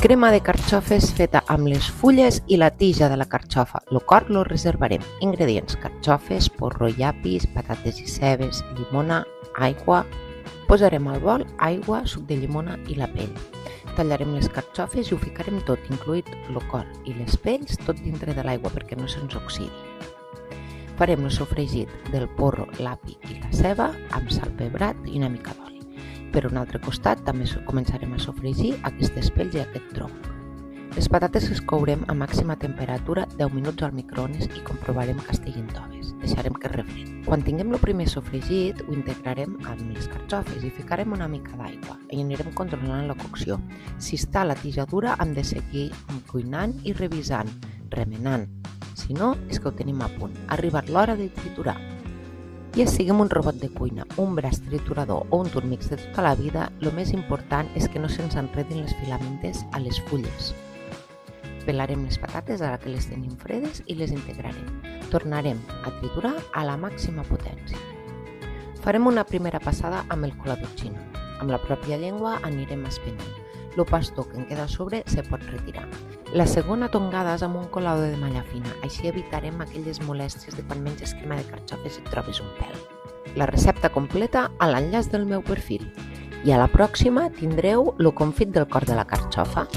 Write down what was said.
Crema de carxofes feta amb les fulles i la tija de la carxofa. El cor lo reservarem. Ingredients: carxofes, porro, llapis, patates i cebes, llimona, aigua. Posarem al bol aigua, suc de llimona i la pell. Tallarem les carxofes i ho ficarem tot, incluït el cor i les pells, tot dintre de l'aigua perquè no se'ns oxidi. Farem el sofregit del porro, l'api i la ceba amb sal, pebrat i una mica d'oli. Per un altre costat també començarem a sofregir aquestes pells i aquest tronc. Les patates les courem a màxima temperatura 10 minuts al microones i comprovarem que estiguin toves. Deixarem que es refredin. Quan tinguem el primer sofregit, ho integrarem amb les carxofes i ficarem una mica d'aigua i anirem controlant la cocció. Si està la tija dura, hem de seguir cuinant i revisant, remenant. Si no, és que ho tenim a punt. Ha arribat l'hora de triturar. Ja siguem un robot de cuina, un braç triturador o un turmix de tota la vida, el més important és que no se'ns enredin les filamentes a les fulles. Pelarem les patates ara que les tenim fredes i les integrarem. Tornarem a triturar a la màxima potència. Farem una primera passada amb el colador xino. Amb la pròpia llengua anirem espenyent. El pastó que en queda a sobre se pot retirar. La segona tongada és amb un colador de malla fina, així evitarem aquelles molèsties de quan menges crema de carxofes i et trobes un pèl. La recepta completa a l'enllaç del meu perfil. I a la pròxima tindreu el confit del cor de la carxofa.